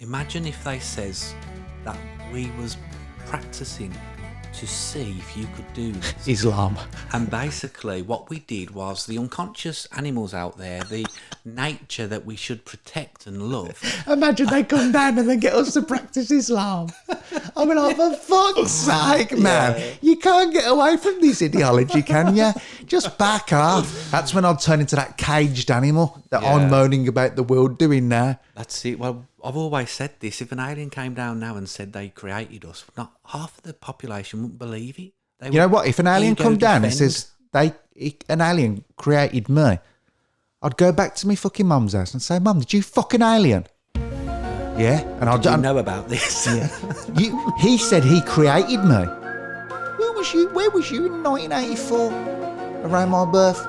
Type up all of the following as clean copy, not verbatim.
Imagine if they says that we was practicing to see if you could do this. Islam. And basically what we did was the unconscious animals out there, the nature that we should protect and love. Imagine they come down and then get us to practice Islam. I mean, like, for fuck's sake, man. Yeah. You can't get away from this ideology, can you? Just back off. That's when I'll turn into that caged animal that I'm moaning about the world doing now. That's it. Well, I've always said this. If an alien came down now and said they created us, not half of the population wouldn't believe it. You know what? If an alien come down and says an alien created me, I'd go back to my fucking mum's house and say, Mum, did you fucking alien? Yeah. And I'll know about this. Yeah. He said he created me. Where was you in 1984? Around my birth?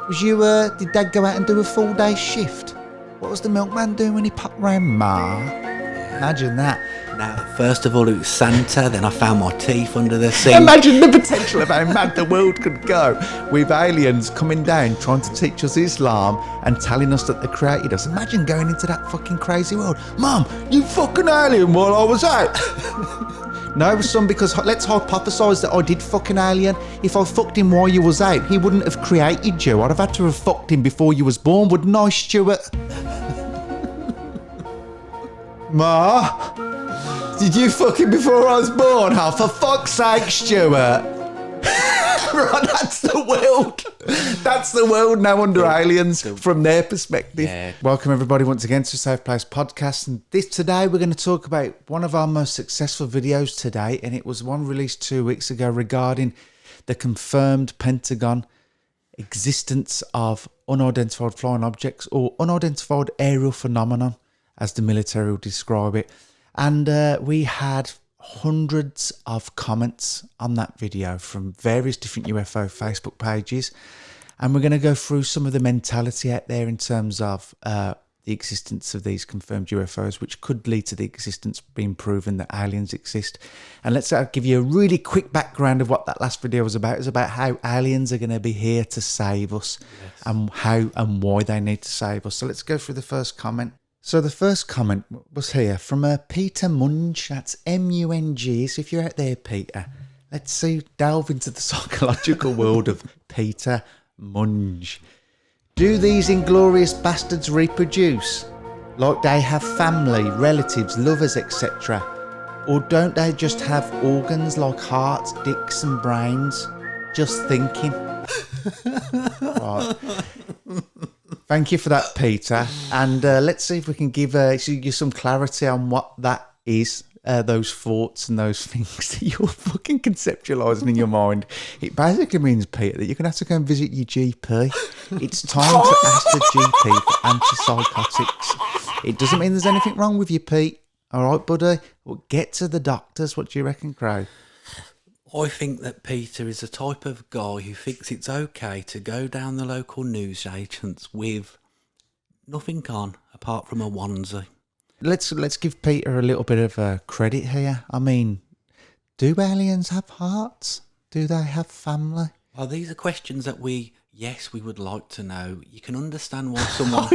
Was you, did Dad go out and do a full day shift? What was the milkman doing when he popped round? Ma? Imagine that. Now, first of all, it was Santa, then I found my teeth under the sink. Imagine the potential of how mad the world could go with aliens coming down, trying to teach us Islam and telling us that they created us. Imagine going into that fucking crazy world. Mum, you fucking alien while I was out. No, son, because let's hypothesise that I did fucking alien. If I fucked him while you was out, he wouldn't have created you. I'd have had to have fucked him before you was born, wouldn't I, Stuart? Ma, did you fuck him before I was born? Oh, for fuck's sake, Stuart. Right, that's the world. That's the world now under aliens from their perspective. Yeah. Welcome everybody once again to Safe Place Podcast. And today we're going to talk about one of our most successful videos today, and it was one released 2 weeks ago regarding the confirmed Pentagon existence of unidentified flying objects, or unidentified aerial phenomenon, as the military will describe it. And we had hundreds of comments on that video from various different UFO Facebook pages, and we're going to go through some of the mentality out there in terms of the existence of these confirmed UFOs, which could lead to the existence being proven that aliens exist. And let's give you a really quick background of what that last video was about. It's about how aliens are going to be here to save us, and how and why they need to save us. So let's go through the first comment. So the first comment was here from Peter Munge. That's M-U-N-G. So if you're out there, Peter, let's delve into the psychological world of Peter Munge. Do these inglorious bastards reproduce? Like they have family, relatives, lovers, etc.? Or don't they just have organs like hearts, dicks and brains? Just thinking. Right. Thank you for that, Peter. And let's see if we can give you some clarity on what that is, those thoughts and those things that you're fucking conceptualising in your mind. It basically means, Peter, that you're going to have to go and visit your GP. It's time to ask the GP for antipsychotics. It doesn't mean there's anything wrong with you, Pete. All right, buddy? Well, get to the doctors. What do you reckon, Craig? I think that Peter is the type of guy who thinks it's okay to go down the local news agents with nothing on apart from a onesie. Let's give Peter a little bit of credit here. I mean, do aliens have hearts? Do they have family? Well, these are questions that we would like to know. You can understand why someone...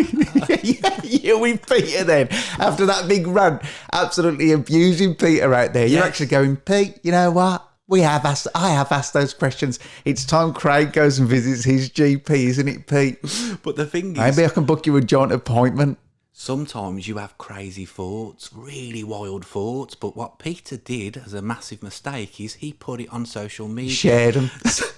yeah, with Peter then. After that big rant, absolutely abusing Peter out there. You're actually going, Pete, you know what? I have asked those questions. It's time Craig goes and visits his GP, isn't it, Pete? But the thing is... Maybe I can book you a joint appointment. Sometimes you have crazy thoughts, really wild thoughts, but what Peter did as a massive mistake is he put it on social media. Shared them.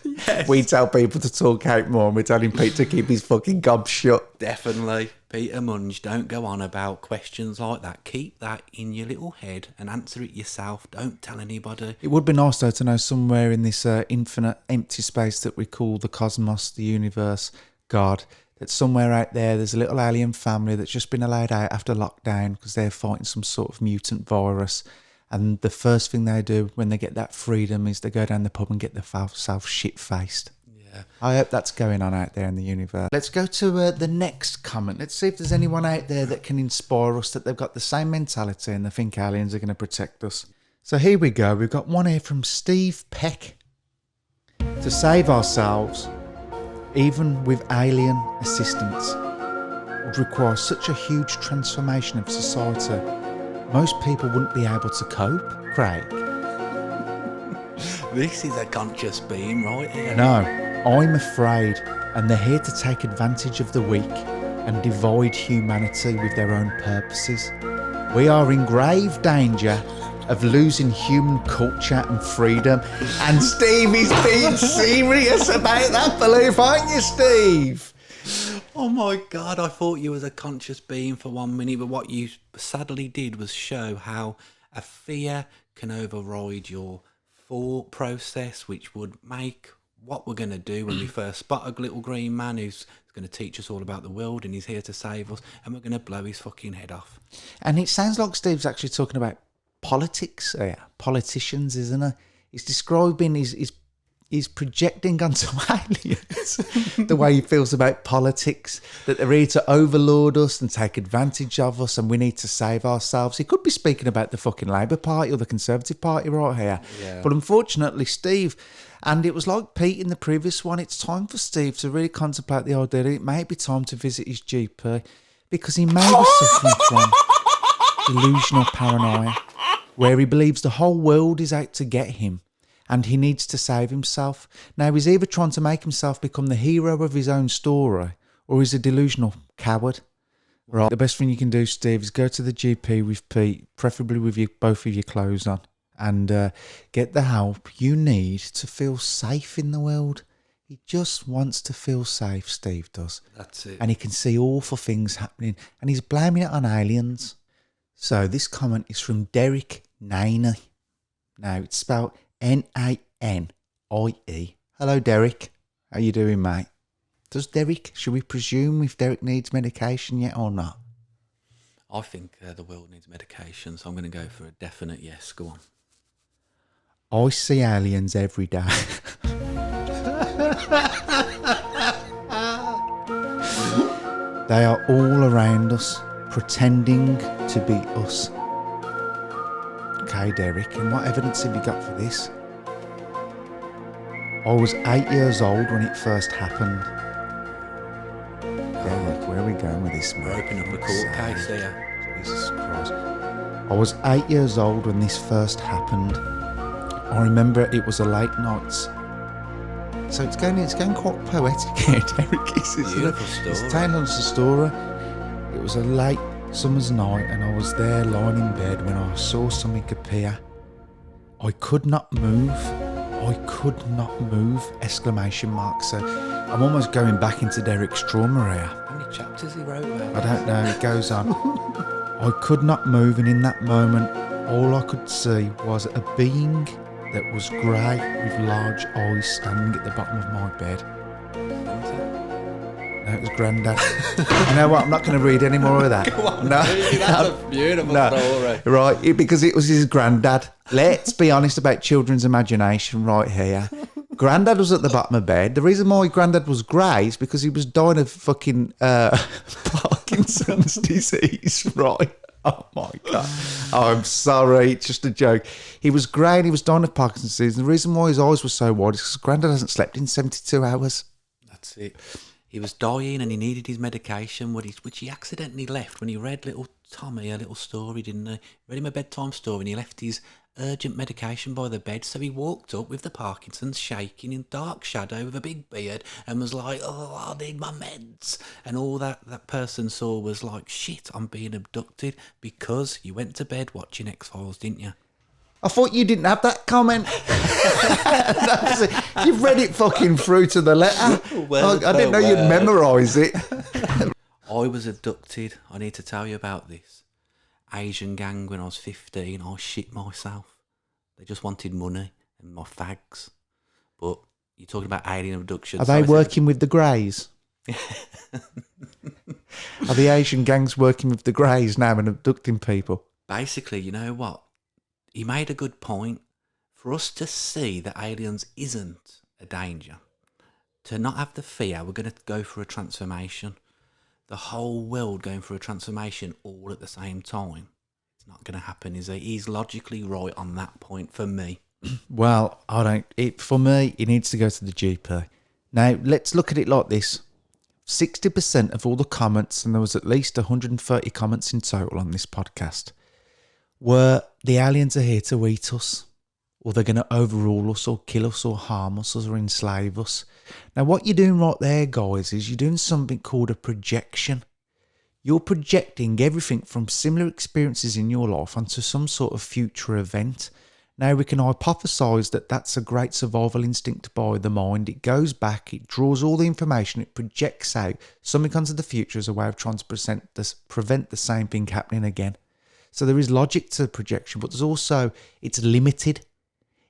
Yes. We tell people to talk out more, and we're telling Pete to keep his fucking gob shut. Definitely. Peter Munge, don't go on about questions like that. Keep that in your little head and answer it yourself. Don't tell anybody. It would be nice, though, to know somewhere in this infinite empty space that we call the cosmos, the universe, God, that somewhere out there's a little alien family that's just been allowed out after lockdown because they're fighting some sort of mutant virus. And the first thing they do when they get that freedom is they go down the pub and get themselves shit-faced. Yeah. I hope that's going on out there in the universe. Let's go to the next comment. Let's see if there's anyone out there that can inspire us, that they've got the same mentality and they think aliens are going to protect us. So here we go. We've got one here from Steve Peck. To save ourselves, even with alien assistance, would require such a huge transformation of society most people wouldn't be able to cope, Craig. This is a conscious being right here. No, I'm afraid, and they're here to take advantage of the weak and divide humanity with their own purposes. We are in grave danger of losing human culture and freedom. And Steve is being serious about that belief, aren't you, Steve? Oh my God, I thought you was a conscious being for 1 minute, but what you sadly did was show how a fear can override your thought process, which would make what we're going to do when we first spot a little green man who's going to teach us all about the world and he's here to save us, and we're going to blow his fucking head off. And it sounds like Steve's actually talking about politics, politicians, isn't he? He's describing, he's projecting onto aliens the way he feels about politics, that they're here to overlord us and take advantage of us and we need to save ourselves. He could be speaking about the fucking Labour Party or the Conservative Party right here. Yeah. But unfortunately, Steve, and it was like Pete in the previous one, it's time for Steve to really contemplate the idea that it may be time to visit his GP because he may be suffering from delusional paranoia, where he believes the whole world is out to get him and he needs to save himself. Now, he's either trying to make himself become the hero of his own story or he's a delusional coward. Right, the best thing you can do, Steve, is go to the GP with Pete, preferably with both of your clothes on, and get the help you need to feel safe in the world. He just wants to feel safe, Steve does. That's it. And he can see awful things happening and he's blaming it on aliens. So this comment is from Derek Nainey. Now, it's spelled Nainie. Hello, Derek. How you doing, mate? Should we presume if Derek needs medication yet or not? I think the world needs medication, so I'm going to go for a definite yes. Go on. I see aliens every day. They are all around us, pretending to be us. Okay, Derek, and what evidence have you got for this? I was 8 years old when it first happened. Derek, where are we going with this, mate? We're opening up a court case here. Jesus Christ. I was 8 years old when this first happened. I remember it was a late night. So it's going quite poetic here, Derek. Beautiful story. It's telling us a story. It was a late summer's night and I was there lying in bed when I saw something appear. I could not move. Exclamation mark. So I'm almost going back into Derek's trauma here. How many chapters he wrote about? I don't know, it goes on. I could not move, and in that moment all I could see was a being that was grey with large eyes standing at the bottom of my bed. No, it was Grandad. You know what? I'm not going to read any more of that. Go on, no, really, that's a beautiful story. Right, because it was his Grandad. Let's be honest about children's imagination right here. Grandad was at the bottom of bed. The reason why Grandad was grey is because he was dying of fucking Parkinson's disease, right? Oh my God. Oh, I'm sorry. It's just a joke. He was grey and he was dying of Parkinson's disease. And the reason why his eyes were so wide is because Grandad hasn't slept in 72 hours. That's it. He was dying and he needed his medication, which he accidentally left when he read little Tommy a little story, didn't he? Read him a bedtime story and he left his urgent medication by the bed, so he walked up with the Parkinson's, shaking in dark shadow with a big beard, and was like, oh, I need my meds. And all that person saw was like, shit, I'm being abducted, because you went to bed watching X-Files, didn't you? I thought you didn't have that comment. You've read it fucking through to the letter. Well, I didn't know you'd memorise it. I was abducted. I need to tell you about this. Asian gang when I was 15. I shit myself. They just wanted money and my fags. But you're talking about alien abduction. Are they working with the Greys? Are the Asian gangs working with the Greys now and abducting people? Basically, you know what? He made a good point. For us to see that aliens isn't a danger, to not have the fear, we're going to go for a transformation. The whole world going through a transformation all at the same time. It's not going to happen, is it? He's logically right on that point for me. Well, for me, he needs to go to the GP. Now, let's look at it like this. 60% of all the comments, and there was at least 130 comments in total on this podcast, were the aliens are here to eat us, or they're going to overrule us, or kill us, or harm us, or enslave us. Now, what you're doing right there, guys, is you're doing something called a projection. You're projecting everything from similar experiences in your life onto some sort of future event. Now, we can hypothesize that that's a great survival instinct by the mind. It goes back, it draws all the information, it projects out something onto the future as a way of trying to prevent the same thing happening again. So there is logic to projection, but there's also, it's limited.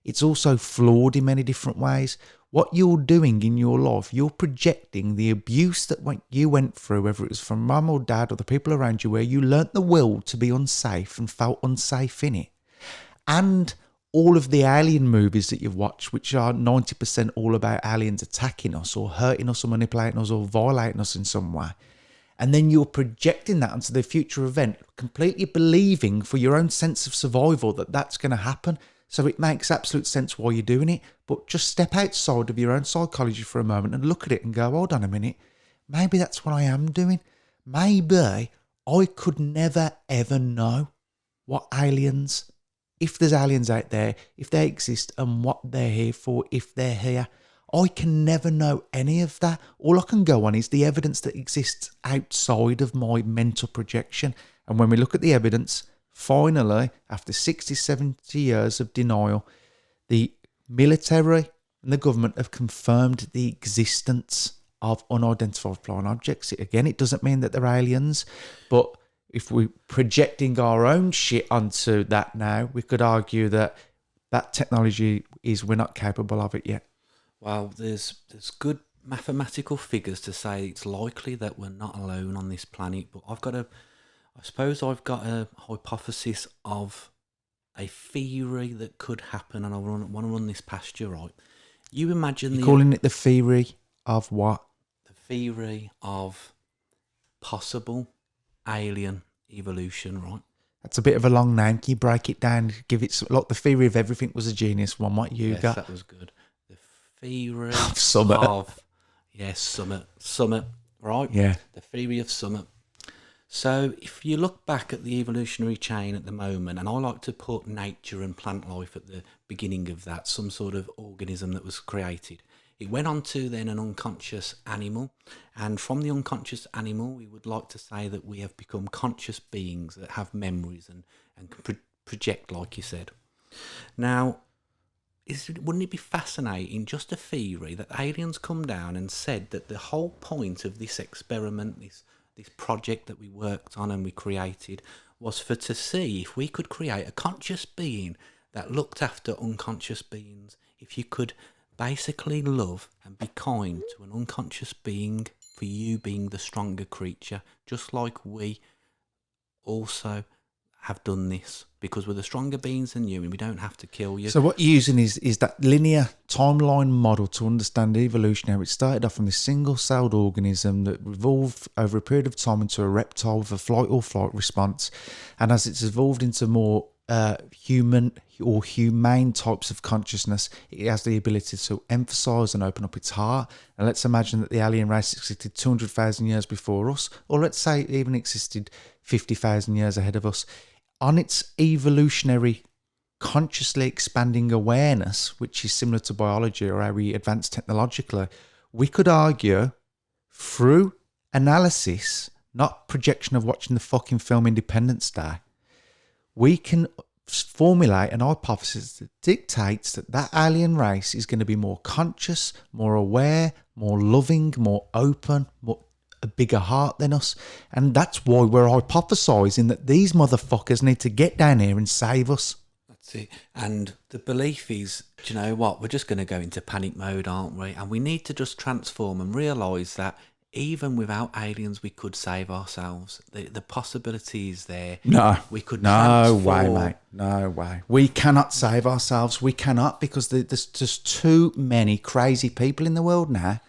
It's also flawed in many different ways. What you're doing in your life, you're projecting the abuse that you went through, whether it was from mum or dad or the people around you, where you learnt the world to be unsafe and felt unsafe in it. And all of the alien movies that you've watched, which are 90% all about aliens attacking us or hurting us or manipulating us or violating us in some way. And then you're projecting that onto the future event, completely believing for your own sense of survival that that's going to happen. So it makes absolute sense why you're doing it. But just step outside of your own psychology for a moment and look at it and go, hold on a minute. Maybe that's what I am doing. Maybe I could never, ever know what aliens, if there's aliens out there, if they exist and what they're here for, if they're here. I can never know any of that. All I can go on is the evidence that exists outside of my mental projection. And when we look at the evidence, finally, after 60, 70 years of denial, the military and the government have confirmed the existence of unidentified flying objects. Again, it doesn't mean that they're aliens, but if we're projecting our own shit onto that now, we could argue that that technology we're not capable of it yet. Well, there's good mathematical figures to say it's likely that we're not alone on this planet, but I suppose I've got a hypothesis of a theory that could happen, and I want to run this past you, right? You imagine You're calling it the theory of what? The theory of possible alien evolution, right? That's a bit of a long name. Can you break it down? Give it like the theory of everything was a genius one. What you got? That was good. The theory Summit. Summit, right? Yeah. The theory of Summit. So if you look back at the evolutionary chain at the moment, and I like to put nature and plant life at the beginning of that, some sort of organism that was created. It went on to then an unconscious animal, and from the unconscious animal, we would like to say that we have become conscious beings that have memories and can project, like you said. Now, wouldn't it be fascinating, just a theory, that aliens come down and said that the whole point of this experiment, this project that we worked on and we created, was to see if we could create a conscious being that looked after unconscious beings. If you could basically love and be kind to an unconscious being, for you being the stronger creature, just like we also have done this, because we're the stronger beings than you and we don't have to kill you. So what you're using is that linear timeline model to understand evolution, how it started off from this single-celled organism that evolved over a period of time into a reptile with a flight or flight response, and as it's evolved into more human or humane types of consciousness, it has the ability to emphasize and open up its heart. And let's imagine that the alien race existed 200,000 years before us, or let's say it even existed 50,000 years ahead of us. On its evolutionary, consciously expanding awareness, which is similar to biology or how we advance technologically, we could argue through analysis, not projection of watching the fucking film Independence Day, we can formulate an hypothesis that dictates that that alien race is going to be more conscious, more aware, more loving, more open, a bigger heart than us. And that's why we're hypothesizing that these motherfuckers need to get down here and save us. That's it. And the belief is, do you know what? We're just going to go into panic mode, aren't we? And we need to just transform and realise that even without aliens, we could save ourselves. The possibility is there. No. We could No transform. way, mate. No way. We cannot save ourselves. We cannot, because there's just too many crazy people in the world now.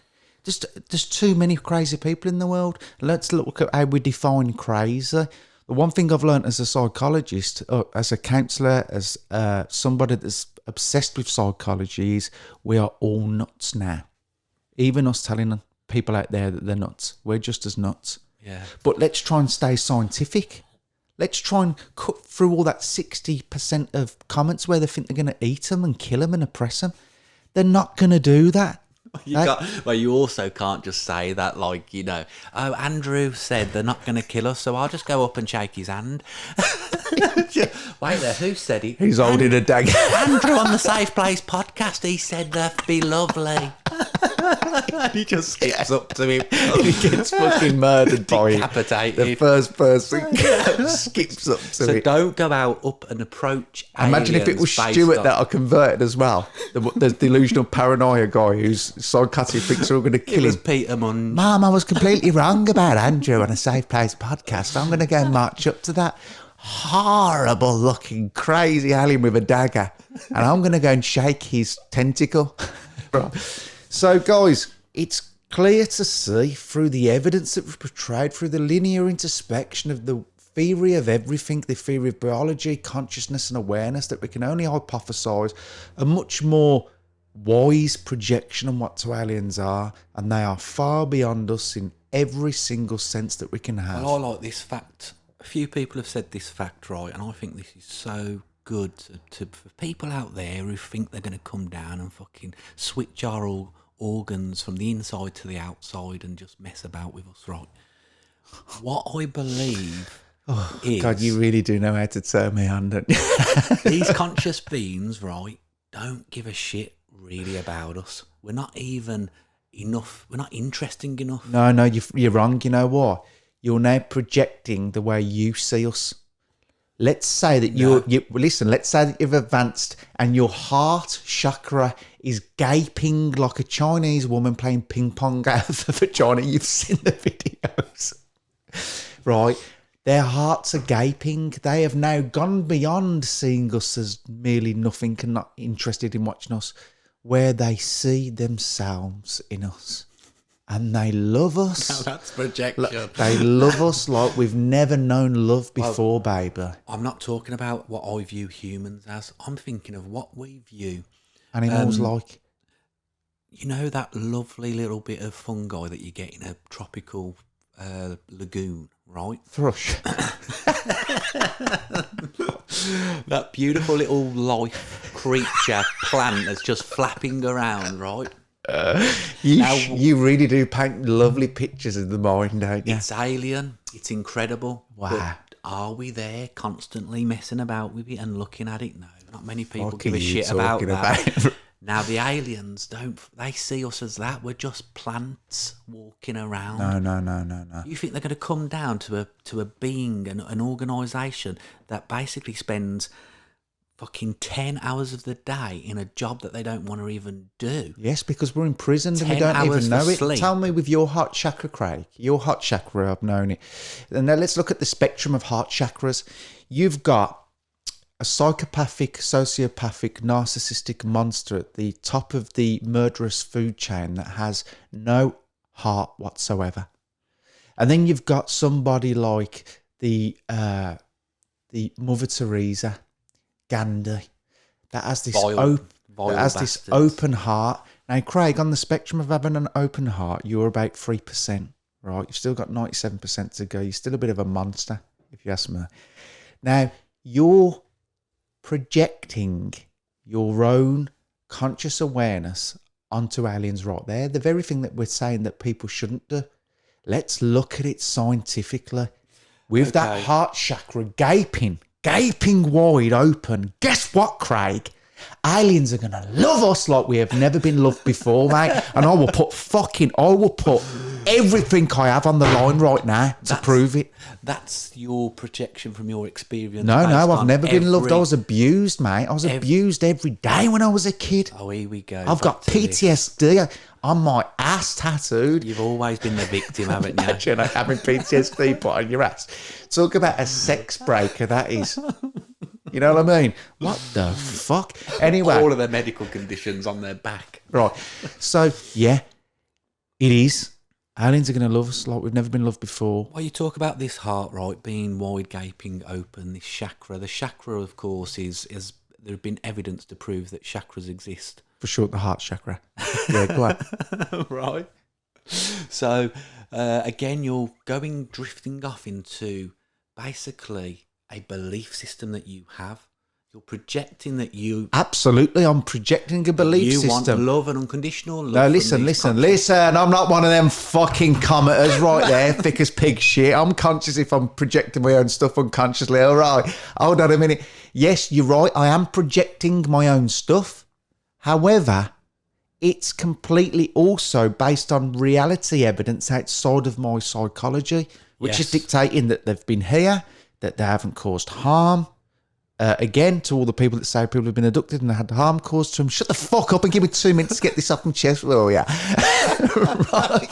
There's too many crazy people in the world. Let's look at how we define crazy. The one thing I've learned as a psychologist, as a counsellor, as somebody that's obsessed with psychology, is we are all nuts now. Even us telling people out there that they're nuts. We're just as nuts. Yeah. But let's try and stay scientific. Let's try and cut through all that 60% of comments where they think they're going to eat them and kill them and oppress them. They're not going to do that. You also can't just say that, like, you know, oh, Andrew said they're not going to kill us, so I'll just go up and shake his hand. Wait there, who said it? He's holding a dagger. Andrew on the Safe Place podcast, he said that'd be lovely. And he just skips up to him. He gets fucking murdered by him. Decapitated. The first person skips up to So it. don't go out up and approach Imagine if it was Stuart that I converted as well. The delusional paranoia guy who's psychotic, thinks we're going to kill It was him. Peter Munn. Mum, I was completely wrong about Andrew on a Safe Place podcast. I'm going to go and march up to that horrible looking crazy alien with a dagger, and I'm going to go and shake his tentacle. Right. So, guys, it's clear to see through the evidence that was portrayed, through the linear introspection of the theory of everything, the theory of biology, consciousness and awareness, that we can only hypothesize a much more wise projection on what two aliens are, and they are far beyond us in every single sense that we can have. Well, I like this fact. A few people have said this fact, right, and I think this is so good for people out there who think they're going to come down and fucking switch our organs from the inside to the outside and just mess about with us, right? What I believe is... God, you really do know how to turn me on, don't you? These conscious beings, right, don't give a shit really about us. We're not even enough. We're not interesting enough. No, you're wrong. You know what? You're now projecting the way you see us. Let's say that let's say that you've advanced and your heart chakra is gaping like a Chinese woman playing ping pong out of the vagina. You've seen the videos, right? Their hearts are gaping. They have now gone beyond seeing us as merely nothing and not interested in watching us, where they see themselves in us. And they love us. Now that's projection. They love us like we've never known love before, baby. I'm not talking about what I view humans as. I'm thinking of what we view Animals like. You know that lovely little bit of fungi that you get in a tropical lagoon, right? Thrush. That beautiful little life creature plant that's just flapping around, right? You really do paint lovely pictures in the mind, don't you? It's alien. It's incredible. Wow. But are we there constantly messing about with it and looking at it? No, not many people What give are a you shit about talking that. about? Now the aliens they see us as that. We're just plants walking around. No. You think they're going to come down to a being, an organisation that basically spends fucking 10 hours of the day in a job that they don't want to even do? Yes, because we're imprisoned and we 10 don't even hours know for it. sleep. Tell me with your heart chakra, Craig. Your heart chakra, I've known it. And now let's look at the spectrum of heart chakras. You've got a psychopathic, sociopathic, narcissistic monster at the top of the murderous food chain that has no heart whatsoever. And then you've got somebody like the Mother Teresa, Gandhi, that has this open heart. Now, Craig, on the spectrum of having an open heart, you're about 3%, right? You've still got 97% to go. You're still a bit of a monster, if you ask me. Now, you're projecting your own conscious awareness onto aliens right there. The very thing that we're saying that people shouldn't do. Let's look at it scientifically. With that heart chakra gaping wide open. Guess what, Craig? Aliens are going to love us like we have never been loved before, mate. And I will put everything I have on the line right now to prove it. That's your projection from your experience. No, I've never been loved. I was abused, mate. I was abused every day when I was a kid. Oh, here we go. I've got PTSD on my ass tattooed. You've always been the victim, haven't you? Imagine having PTSD put on your ass. Talk about a sex breaker, that is. You know what I mean? What the fuck? Anyway. All of their medical conditions on their back. Right. So, yeah, it is. Aliens are going to love us like we've never been loved before. Well, you talk about this heart, right, being wide, gaping, open, this chakra. The chakra, of course, is there have been evidence to prove that chakras exist. For sure, the heart chakra. Yeah, go on. Right. So, again, you're drifting off into basically a belief system that you have. You're projecting that you Absolutely, I'm projecting a belief you system. want love and unconditional love. No, from listen. these I'm not one of them fucking commenters right there, thick as pig shit. I'm conscious if I'm projecting my own stuff unconsciously. All right, hold on a minute. Yes, you're right. I am projecting my own stuff. However, it's completely also based on reality evidence outside of my psychology, which is dictating that they've been here, that they haven't caused harm. Again, to all the people that say people have been abducted and they had harm caused to them, shut the fuck up and give me 2 minutes to get this off my chest. Oh, yeah. Right.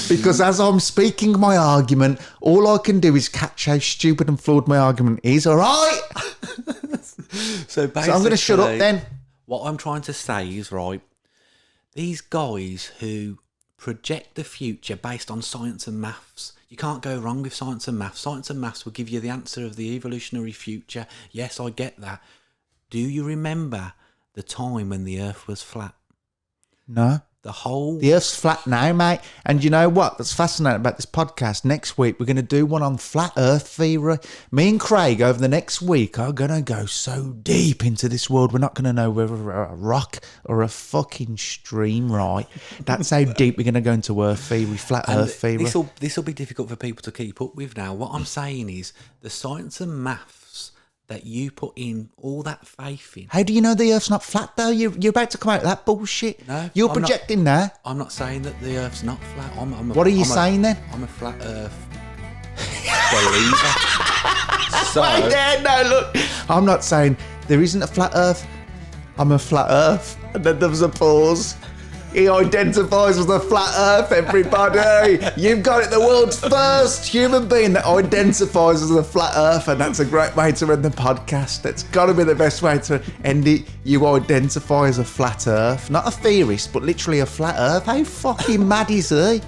Because as I'm speaking my argument, all I can do is catch how stupid and flawed my argument is, all right? So I'm going to shut up then. What I'm trying to say is, right, these guys who project the future based on science and maths, you can't go wrong with science and maths. Science and maths will give you the answer of the evolutionary future. Yes, I get that. Do you remember the time when the Earth was flat? No. The Earth's flat now, mate. And you know what? That's fascinating about this podcast. Next week, we're going to do one on flat Earth theory. Me and Craig, over the next week, are going to go so deep into this world. We're not going to know whether a rock or a fucking stream, right? That's how deep we're going to go into Earth theory, flat Earth theory. This will be difficult for people to keep up with now. What I'm saying is the science and maths that you put in all that faith in. How do you know the Earth's not flat, though? You're about to come out with that bullshit. No, you're projecting there. I'm not saying that the Earth's not flat. What are you saying then? I'm a flat Earth believer. So, no, look. I'm not saying there isn't a flat Earth. I'm a flat Earth. And then there was a pause. He identifies as a flat Earth, everybody. You've got it, the world's first human being that identifies as a flat Earth, and that's a great way to end the podcast. That's got to be the best way to end it. You identify as a flat Earth, not a theorist, but literally a flat Earth. How fucking mad is he?